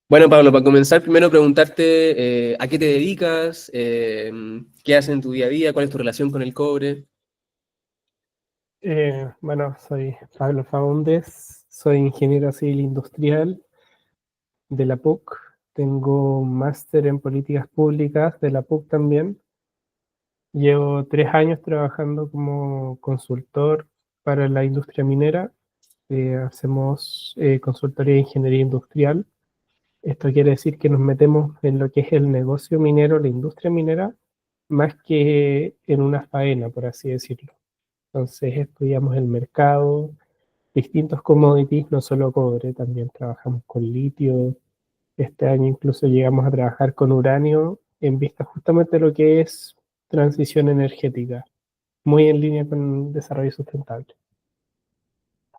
Bueno, Pablo, para comenzar, primero preguntarte a qué te dedicas, qué haces en tu día a día, cuál es tu relación con el cobre. Bueno, soy Pablo Faúndez, soy ingeniero civil industrial de la PUC. Tengo un máster en políticas públicas de la PUC también. Llevo 3 años trabajando como consultor para la industria minera. Hacemos consultoría de ingeniería industrial. Esto quiere decir que nos metemos en lo que es el negocio minero, la industria minera, más que en una faena, por así decirlo. Entonces estudiamos el mercado, distintos commodities, no solo cobre, también trabajamos con litio. Este año incluso llegamos a trabajar con uranio en vista justamente de lo que es transición energética, muy en línea con desarrollo sustentable.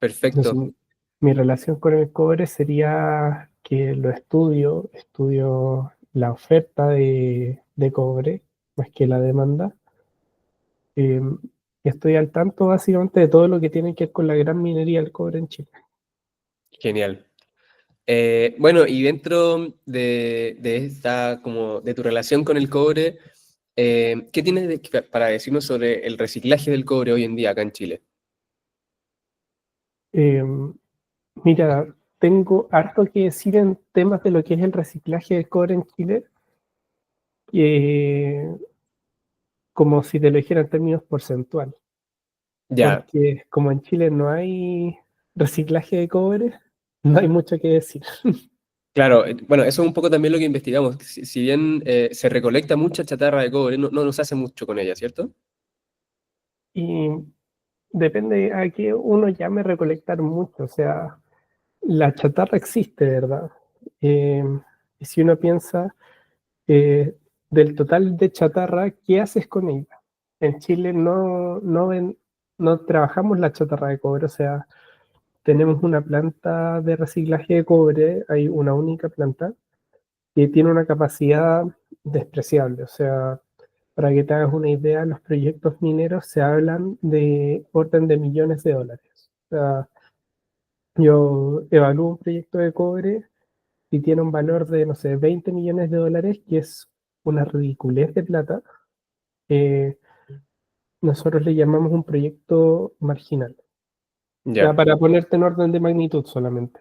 Entonces, Perfecto, mi relación con el cobre sería que lo estudio la oferta de cobre más que la demanda. Eh, y estoy al tanto básicamente de todo lo que tiene que ver con la gran minería del cobre en Chile. genial. Bueno, y dentro de esta, como de tu relación con el cobre, ¿qué tienes para decirnos sobre el reciclaje del cobre hoy en día acá en Chile? Eh, Mira, tengo harto que decir en temas de lo que es el reciclaje del cobre en Chile, eh, como si te lo dijera en términos porcentuales, Ya, porque como en Chile no hay reciclaje de cobre, no hay mucho que decir. claro, bueno, eso es un poco también lo que investigamos. Si bien se recolecta mucha chatarra de cobre, no nos hace mucho con ella, ¿cierto? Y depende a qué uno llame recolectar mucho, o sea, la chatarra existe, ¿verdad? Eh, y si uno piensa del total de chatarra, ¿qué haces con ella? En Chile no trabajamos la chatarra de cobre, o sea, tenemos una planta de reciclaje de cobre, hay una única planta, que tiene una capacidad despreciable, o sea, para que te hagas una idea, los proyectos mineros se hablan de orden de millones de dólares. O sea, yo evalúo un proyecto de cobre y tiene un valor de, no sé, 20 millones de dólares, que es una ridiculez de plata. eh, Nosotros le llamamos un proyecto marginal. Ya Ya, para ponerte en orden de magnitud solamente.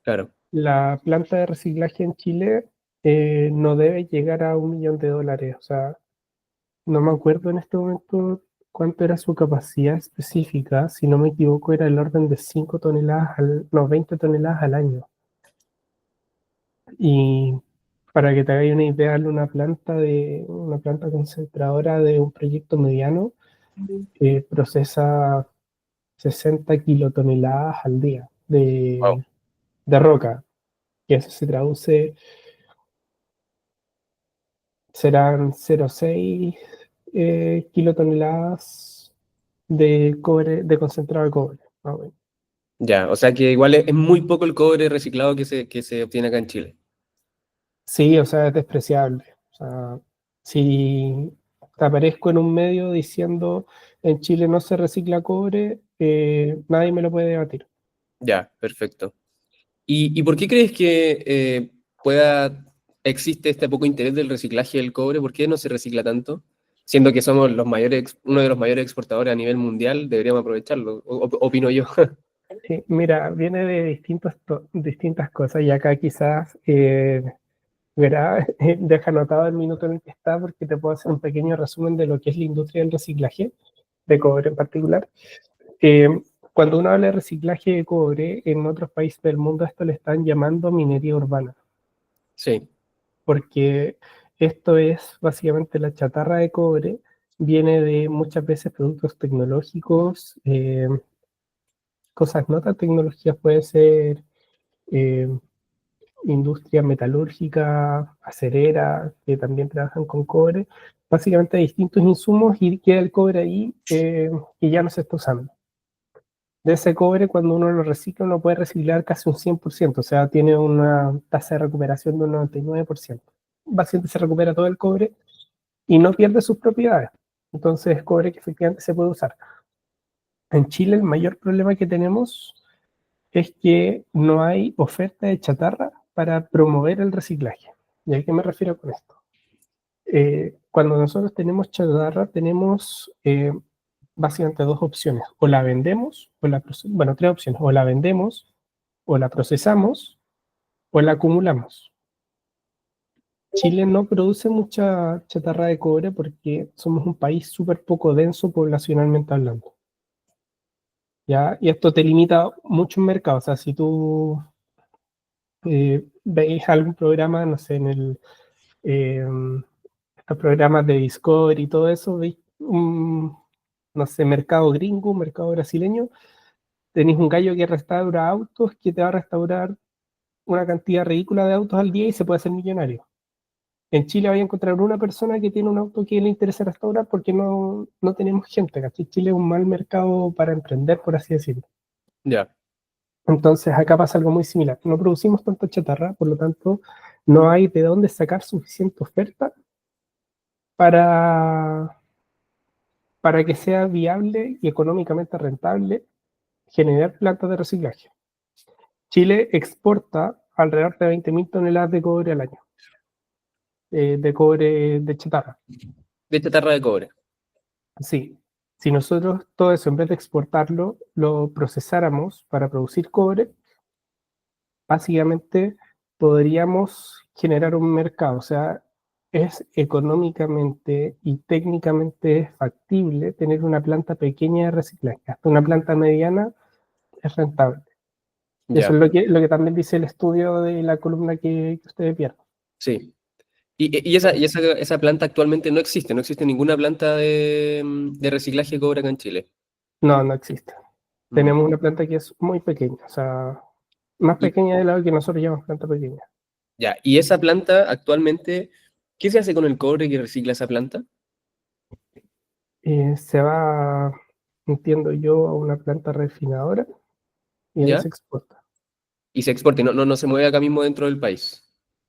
claro. La planta de reciclaje en Chile no debe llegar a 1 millón de dólares. O sea, no me acuerdo en este momento cuánto era su capacidad específica. Si no me equivoco, era el orden de 5 toneladas, no, 20 toneladas al año. Y para que te hagáis una idea, una planta concentradora de un proyecto mediano procesa 60 kilotoneladas al día Wow. de roca, que eso se traduce, serán 0,6 kilotoneladas de cobre, de concentrado de cobre. Ya, o sea que igual es muy poco el cobre reciclado que se obtiene acá en Chile. Sí, o sea, es despreciable. O sea, si te aparezco en un medio diciendo en Chile no se recicla cobre, nadie me lo puede debatir. Ya, perfecto. ¿Y por qué crees que existe este poco interés del reciclaje del cobre? ¿Por qué no se recicla tanto? Siendo que somos uno de los mayores exportadores a nivel mundial, deberíamos aprovecharlo, opino yo. Sí, mira, viene de distintas cosas y acá quizás deja anotado el minuto en el que está porque te puedo hacer un pequeño resumen de lo que es la industria del reciclaje, de cobre en particular. Eh, Cuando uno habla de reciclaje de cobre, en otros países del mundo esto le están llamando minería urbana, Sí, porque esto es básicamente la chatarra de cobre, viene de muchas veces productos tecnológicos, cosas no tan tecnológicas, puede ser eh, industria metalúrgica, acerera, que también trabajan con cobre, básicamente distintos insumos y queda el cobre ahí que ya no se está usando. De ese cobre, cuando uno lo recicla, uno puede reciclar casi un 100%, o sea, tiene una tasa de recuperación de un 99%. Básicamente se recupera todo el cobre y no pierde sus propiedades. Entonces es cobre que efectivamente se puede usar. En Chile el mayor problema que tenemos es que no hay oferta de chatarra para promover el reciclaje. ¿Y a qué me refiero con esto? Cuando nosotros tenemos chatarra, tenemos básicamente dos opciones. O la vendemos, bueno, tres opciones. O la vendemos, o la procesamos, o la acumulamos. Chile no produce mucha chatarra de cobre porque somos un país súper poco denso poblacionalmente hablando. ¿Ya? Y esto te limita mucho en mercado. O sea, si tú veis algún programa, no sé, en eh, estos programas de Discovery y todo eso, veis un, no sé, mercado gringo, mercado brasileño, tenéis un gallo que restaura autos, que te va a restaurar una cantidad ridícula de autos al día y se puede hacer millonario. En Chile vais a encontrar una persona que tiene un auto que le interesa restaurar porque no tenemos gente, ¿cachai? Chile es un mal mercado para emprender, por así decirlo. Ya, Entonces acá pasa algo muy similar. No producimos tanta chatarra, por lo tanto, no hay de dónde sacar suficiente oferta para, para que sea viable y económicamente rentable generar plantas de reciclaje. Chile exporta alrededor de 20.000 toneladas de cobre al año, de cobre de chatarra. de chatarra de cobre. Sí, si nosotros todo eso, en vez de exportarlo, lo procesáramos para producir cobre, básicamente podríamos generar un mercado. O sea, es económicamente y técnicamente factible tener una planta pequeña de reciclaje. Hasta una planta mediana es rentable. Y eso Ya, es lo que también dice el estudio de la columna que ustedes vieron. sí. Esa planta actualmente no existe, no existe ninguna planta de reciclaje de cobre acá en Chile. No, no existe. Mm. Tenemos una planta que es muy pequeña, o sea, más Y, pequeña de la que nosotros llamamos planta pequeña. ya, y esa planta actualmente, ¿qué se hace con el cobre que recicla esa planta? Se va, entiendo yo, a una planta refinadora y ahí ¿Ya? se exporta. Y se exporta, y no se mueve acá mismo dentro del país.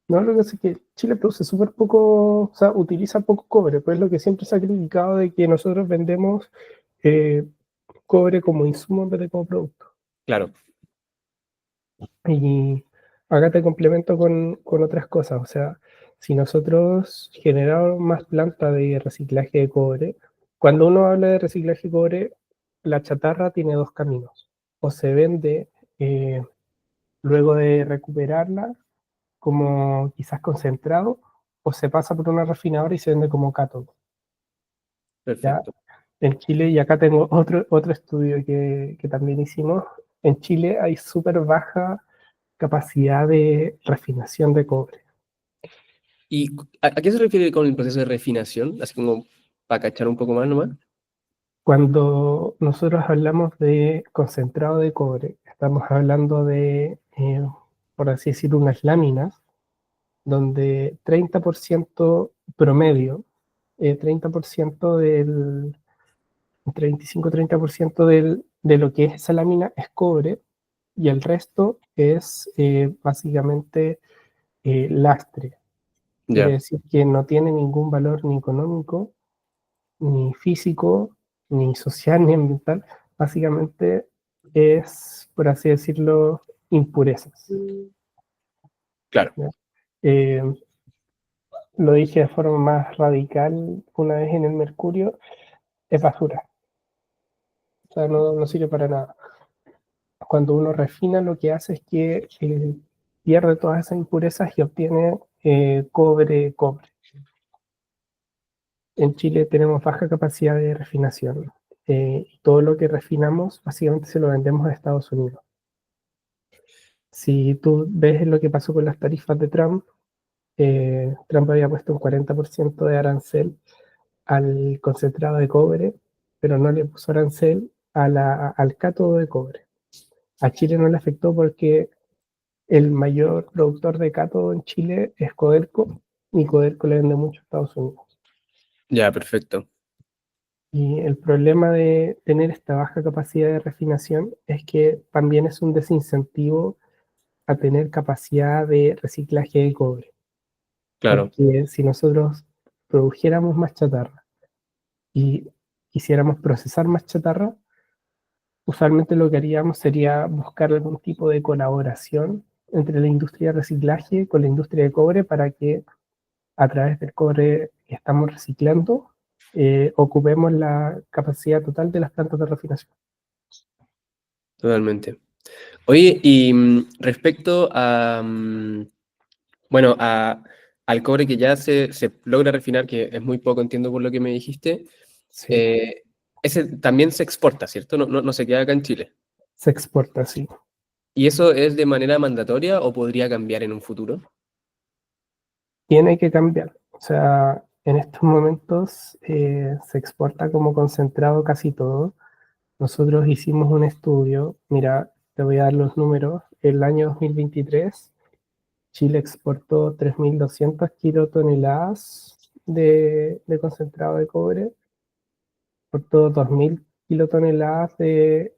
No, lo que pasa es que Chile produce súper poco, o sea, utiliza poco cobre, pues es lo que siempre se ha criticado de que nosotros vendemos eh, cobre como insumo en vez de como producto. Claro, Y acá te complemento con otras cosas, o sea, si nosotros generamos más plantas de reciclaje de cobre, cuando uno habla de reciclaje de cobre, la chatarra tiene dos caminos, o se vende luego de recuperarla como quizás concentrado, o se pasa por una refinadora y se vende como cátodo. ¿Ya? perfecto. En Chile, y acá tengo otro estudio que también hicimos, en Chile hay súper baja capacidad de refinación de cobre. ¿Y a qué se refiere con el proceso de refinación? Así como para cachar un poco más nomás. Cuando nosotros hablamos de concentrado de cobre, estamos hablando de, por así decir, unas láminas donde 30% promedio, 30% del, entre 25 y 30% de lo que es esa lámina es cobre y el resto es básicamente lastre. Quiere Ya, decir que no tiene ningún valor ni económico, ni físico, ni social, ni ambiental. Básicamente es, por así decirlo, impurezas. claro. ¿Ya? Eh, lo dije de forma más radical una vez en el mercurio, es basura. O sea, no sirve para nada. Cuando uno refina, lo que hace es que pierde todas esas impurezas y obtiene cobre. En Chile tenemos baja capacidad de refinación. Todo lo que refinamos básicamente se lo vendemos a Estados Unidos. Si tú ves lo que pasó con las tarifas de Trump, Trump había puesto un 40% de arancel al concentrado de cobre, pero no le puso arancel al cátodo de cobre. A Chile no le afectó porque el mayor productor de cátodo en Chile es Codelco, y Codelco le vende mucho a Estados Unidos. Ya, perfecto. Y el problema de tener esta baja capacidad de refinación es que también es un desincentivo a tener capacidad de reciclaje de cobre. Claro, Porque si nosotros produjéramos más chatarra y quisiéramos procesar más chatarra, usualmente lo que haríamos sería buscar algún tipo de colaboración entre la industria de reciclaje con la industria de cobre para que a través del cobre que estamos reciclando ocupemos la capacidad total de las plantas de refinación. Totalmente. Oye, y respecto a, bueno, al cobre que ya se logra refinar, que es muy poco, entiendo por lo que me dijiste, Sí, eh, ese también se exporta, ¿cierto? No se queda acá en Chile. se exporta, sí. ¿Y eso es de manera mandatoria o podría cambiar en un futuro? Tiene que cambiar. O sea, en estos momentos se exporta como concentrado casi todo. Nosotros hicimos un estudio, mira, te voy a dar los números. El año 2023, Chile exportó 3.200 kilotoneladas de concentrado de cobre, exportó 2.000 kilotoneladas de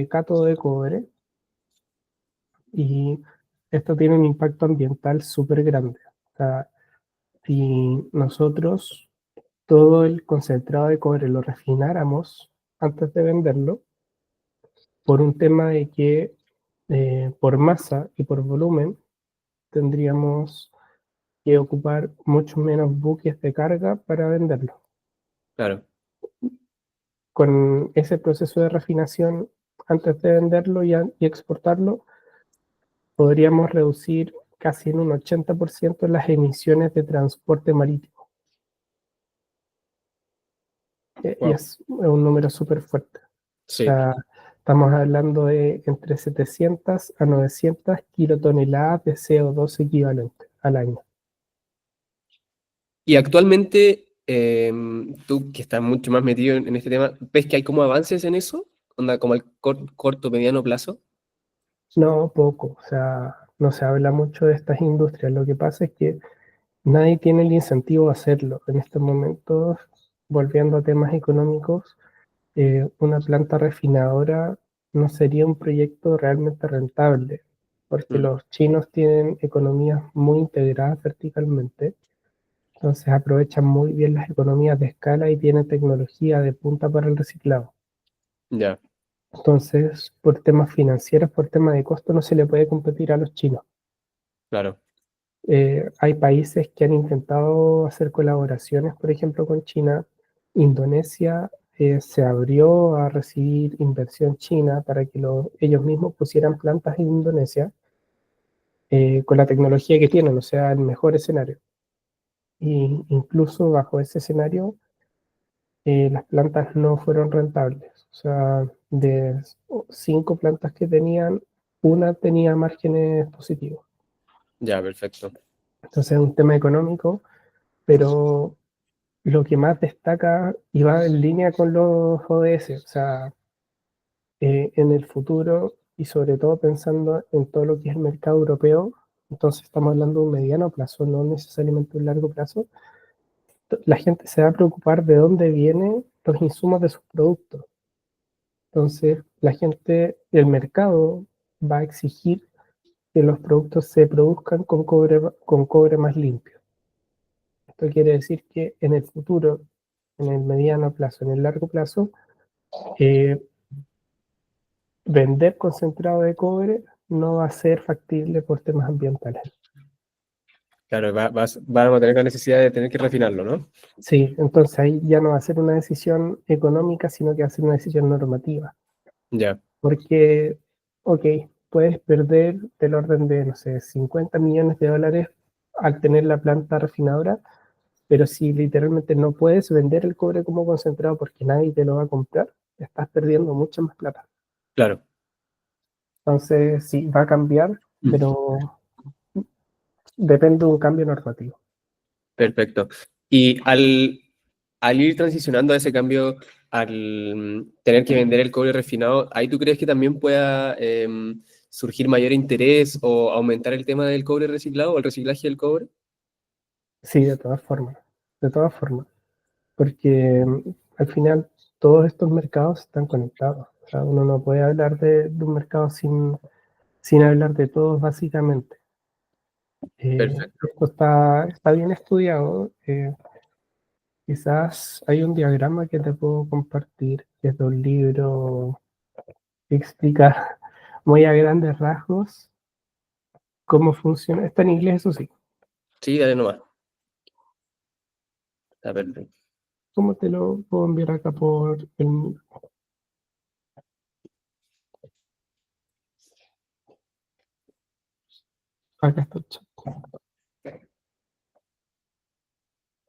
cátodo de cobre, y esto tiene un impacto ambiental súper grande. O sea, si nosotros todo el concentrado de cobre lo refináramos antes de venderlo, por un tema de que por masa y por volumen tendríamos que ocupar mucho menos buques de carga para venderlo. Claro, Con ese proceso de refinación antes de venderlo y exportarlo, podríamos reducir casi en un 80% las emisiones de transporte marítimo. Y wow. es un número súper fuerte. O Sí. sea, estamos hablando de entre 700 a 900 kilotoneladas de CO2 equivalente al año. Y actualmente, tú que estás mucho más metido en este tema, ¿ves que hay como avances en eso? Onda, como al corto, mediano plazo. No, poco. O sea, no se habla mucho de estas industrias. Lo que pasa es que nadie tiene el incentivo de hacerlo. En estos momentos, volviendo a temas económicos, una planta refinadora no sería un proyecto realmente rentable, porque Mm, los chinos tienen economías muy integradas verticalmente. Entonces aprovechan muy bien las economías de escala y tienen tecnología de punta para el reciclado. ya, Entonces, por temas financieros, por temas de costo, no se le puede competir a los chinos. claro. Hay países que han intentado hacer colaboraciones, por ejemplo, con China. Indonesia se abrió a recibir inversión china para que ellos mismos pusieran plantas en Indonesia con la tecnología que tienen, o sea, el mejor escenario. Y incluso bajo ese escenario, las plantas no fueron rentables. O sea, de 5 plantas que tenían, una tenía márgenes positivos. Ya, perfecto. Entonces es un tema económico, pero lo que más destaca y va en línea con los ODS, o sea, en el futuro y sobre todo pensando en todo lo que es el mercado europeo, entonces estamos hablando de un mediano plazo, no necesariamente un largo plazo, la gente se va a preocupar de dónde vienen los insumos de sus productos. Entonces, la gente, el mercado va a exigir que los productos se produzcan con cobre más limpio. Esto quiere decir que en el futuro, en el mediano plazo, en el largo plazo, eh, vender concentrado de cobre no va a ser factible por temas ambientales. Claro, vamos a tener la necesidad de tener que refinarlo, ¿no? Sí, entonces ahí ya no va a ser una decisión económica, sino que va a ser una decisión normativa. Ya, Porque, ok, puedes perder del orden de, no sé, 50 millones de dólares al tener la planta refinadora, pero si literalmente no puedes vender el cobre como concentrado porque nadie te lo va a comprar, estás perdiendo mucha más plata. claro. Entonces, sí, va a cambiar, Mm. pero depende de un cambio normativo. Perfecto. Y al ir transicionando a ese cambio, al tener que vender el cobre refinado, ¿ahí tú crees que también pueda surgir mayor interés o aumentar el tema del cobre reciclado o el reciclaje del cobre? Sí, de todas formas, porque al final todos estos mercados están conectados. O sea, uno no puede hablar de un mercado sin hablar de todos, básicamente. Perfecto. Esto está bien estudiado. Quizás hay un diagrama que te puedo compartir, que es de un libro que explica muy a grandes rasgos ¿Cómo funciona? Está en inglés, eso sí. Sí, dale nomás. Está perfecto. ¿Cómo te lo puedo enviar acá por el... Acá está el chat.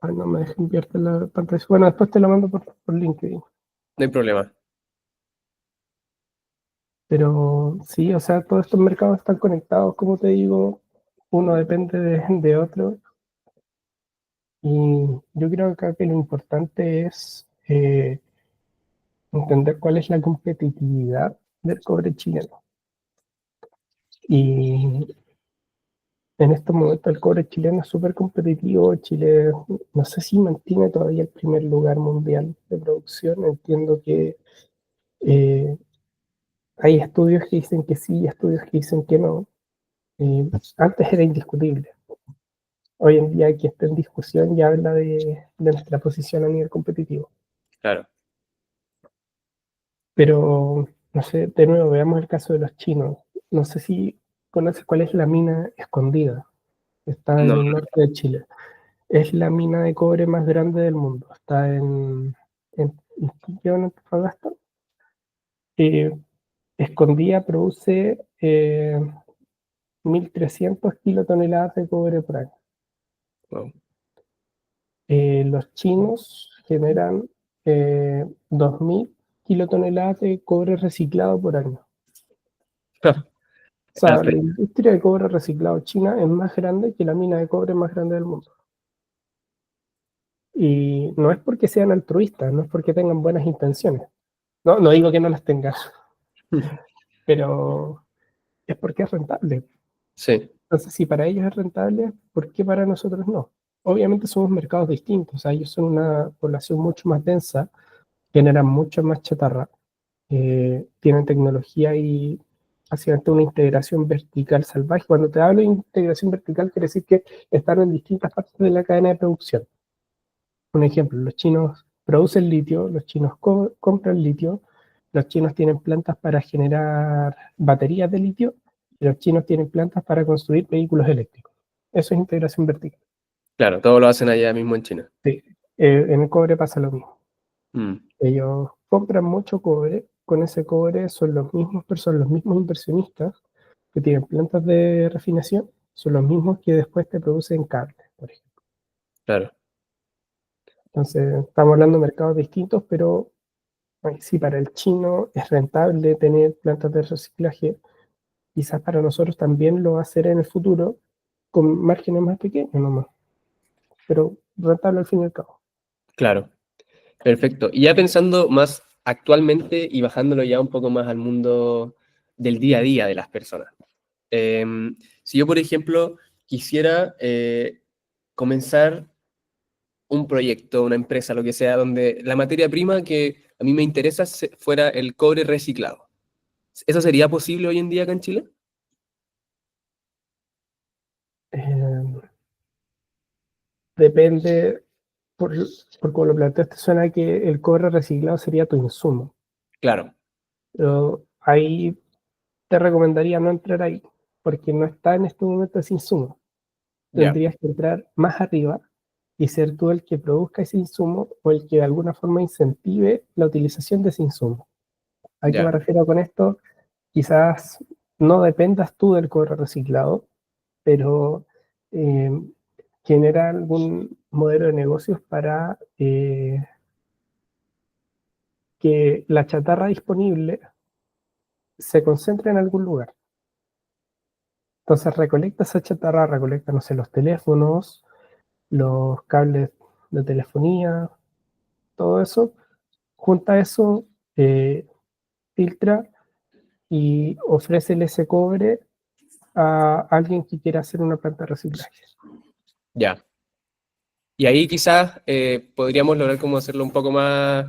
Ah, no me deja enviarte la pantalla. Bueno, después te lo mando por LinkedIn. No hay problema. Pero sí, o sea, todos estos mercados están conectados, como te digo, uno depende de otro. Y yo creo que acá que lo importante es entender cuál es la competitividad del cobre chileno. Y en estos momentos el cobre chileno es súper competitivo. Chile, no sé si mantiene todavía el primer lugar mundial de producción. Entiendo que eh, hay estudios que dicen que sí y estudios que dicen que no. Antes era indiscutible. Hoy en día que está en discusión ya habla de nuestra posición a nivel competitivo. Claro. Pero, no sé, de nuevo, veamos el caso de los chinos. No sé si conoces cuál es la mina escondida. Está en No, el norte de Chile. Es la mina de cobre más grande del mundo. Está en Iquique, en Antofagasta. Eh, Escondida produce 1.300 kilotoneladas de cobre por año. wow. Los chinos generan 2.000 kilotoneladas de cobre reciclado por año. O sea, la industria de cobre reciclado china es más grande que la mina de cobre más grande del mundo. Y no es porque sean altruistas, no es porque tengan buenas intenciones. No, no digo que no las tengan, pero es porque es rentable. Sí, Entonces, si para ellos es rentable, ¿por qué para nosotros no? Obviamente somos mercados distintos, o sea, ellos son una población mucho más densa, generan mucho más chatarra, tienen tecnología y básicamente una integración vertical salvaje. Cuando te hablo de integración vertical, quiere decir que están en distintas partes de la cadena de producción. Un ejemplo, los chinos producen litio, los chinos compran litio, los chinos tienen plantas para generar baterías de litio y los chinos tienen plantas para construir vehículos eléctricos. Eso es integración vertical. claro, todo lo hacen allá mismo en China. Sí. En el cobre pasa lo mismo. Mm, Ellos compran mucho cobre, con ese cobre son los mismos personas, los mismos inversionistas que tienen plantas de refinación, son los mismos que después te producen cable, por ejemplo. claro, Entonces, estamos hablando de mercados distintos, pero si para el chino es rentable tener plantas de reciclaje, quizás para nosotros también lo va a hacer en el futuro con márgenes más pequeños nomás, pero rentable al fin y al cabo. claro. Perfecto. Y ya pensando más actualmente y bajándolo ya un poco más al mundo del día a día de las personas. Si yo, por ejemplo, quisiera comenzar un proyecto, una empresa, lo que sea, donde la materia prima que a mí me interesa fuera el cobre reciclado. ¿Eso sería posible hoy en día acá en Chile? Eh, Depende, por, por como lo planteaste, suena que el cobre reciclado sería tu insumo. Claro, Pero ahí te recomendaría no entrar ahí, porque no está en este momento ese insumo. ya, Tendrías que entrar más arriba y ser tú el que produzca ese insumo o el que de alguna forma incentive la utilización de ese insumo. ¿A qué me ya, refiero con esto? Quizás no dependas tú del cobre reciclado, pero eh, genera algún modelo de negocios para que la chatarra disponible se concentre en algún lugar. Entonces recolecta esa chatarra, recolecta, no sé, los teléfonos, los cables de telefonía, todo eso, junta eso, eh, filtra y ofrécele ese cobre a alguien que quiera hacer una planta de reciclaje. ya. Y ahí quizás podríamos lograr como hacerlo un poco más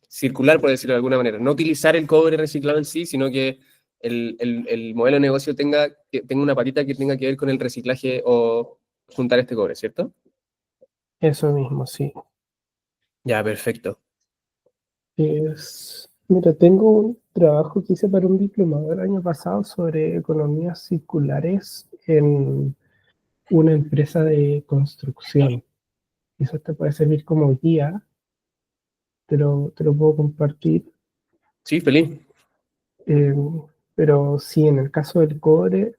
circular, por decirlo de alguna manera. No utilizar el cobre reciclado en sí, sino que el modelo de negocio tenga una patita que tenga que ver con el reciclaje o juntar este cobre, ¿cierto? Eso mismo, sí. Ya, perfecto. Mira, tengo un trabajo que hice para un diplomado el año pasado sobre economías circulares en una empresa de construcción. Eso te puede servir como guía, te lo puedo compartir. Sí, feliz. eh, pero sí, en el caso del cobre,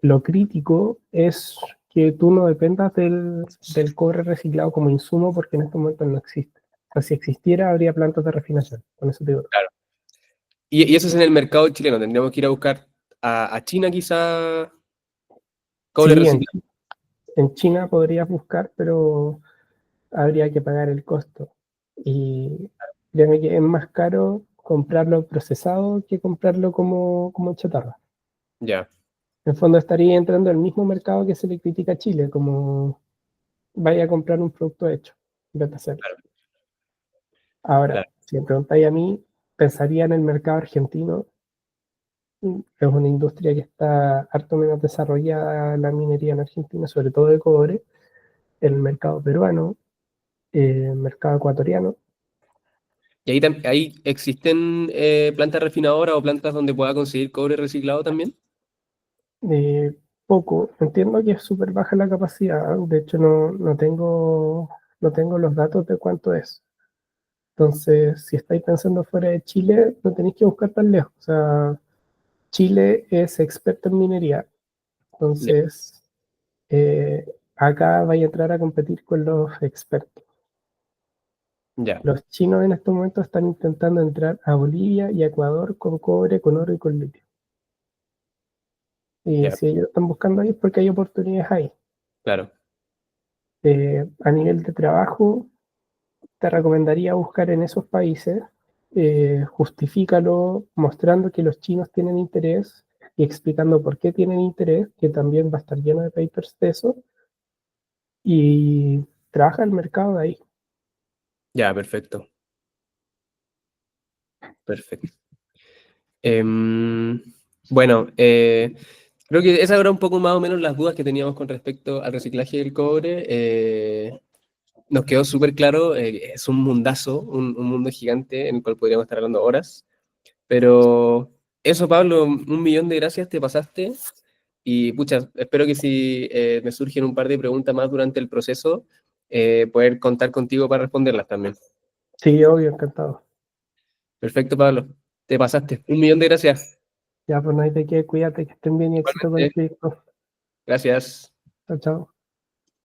lo crítico es que tú no dependas del cobre reciclado como insumo porque en este momento no existe. O sea, si existiera, habría plantas de refinación. Con eso te digo. Claro. Y eso es en el mercado chileno. Tendríamos que ir a buscar a China quizá cobre Sí, reciclado. en China podrías buscar, pero habría que pagar el costo. Y créeme que es más caro comprarlo procesado que comprarlo como chatarra. Ya, En el fondo estaría entrando al mismo mercado que se le critica a Chile, como vaya a comprar un producto hecho, en vez de hacerlo. claro, Ahora, claro. si me preguntáis a mí, pensaría en el mercado argentino. Es una industria que está harto menos desarrollada la minería en Argentina, sobre todo de cobre, el mercado peruano, el mercado ecuatoriano. ¿Y ahí existen plantas refinadoras o plantas donde pueda conseguir cobre reciclado también? Eh, Poco, entiendo que es súper baja la capacidad, de hecho no tengo los datos de cuánto es. Entonces, si estáis pensando fuera de Chile, no tenéis que buscar tan lejos. O sea, Chile es experto en minería, Ya, entonces acá vaya a entrar a competir con los expertos. ya, Los chinos en estos momentos están intentando entrar a Bolivia y a Ecuador con cobre, con oro y con litio. Y ya, si ellos están buscando ahí es porque hay oportunidades ahí. claro. A nivel de trabajo, te recomendaría buscar en esos países, justifícalo mostrando que los chinos tienen interés y explicando por qué tienen interés, que también va a estar lleno de papers de eso, y trabaja el mercado de ahí. Ya, perfecto, perfecto. Em, bueno, creo que esas eran un poco más o menos las dudas que teníamos con respecto al reciclaje del cobre. Nos quedó súper claro, es un mundazo, un mundo gigante en el cual podríamos estar hablando horas. Pero eso, Pablo, 1 millón de gracias, te pasaste. Y pucha, espero que si me surgen un par de preguntas más durante el proceso, poder contar contigo para responderlas también. Sí, obvio, encantado. Perfecto, Pablo, te pasaste. 1 millón de gracias. Ya, pues no hay de qué, cuídate, que estén bien y éxito con el Igualmente, proyecto. gracias. Chao, chao.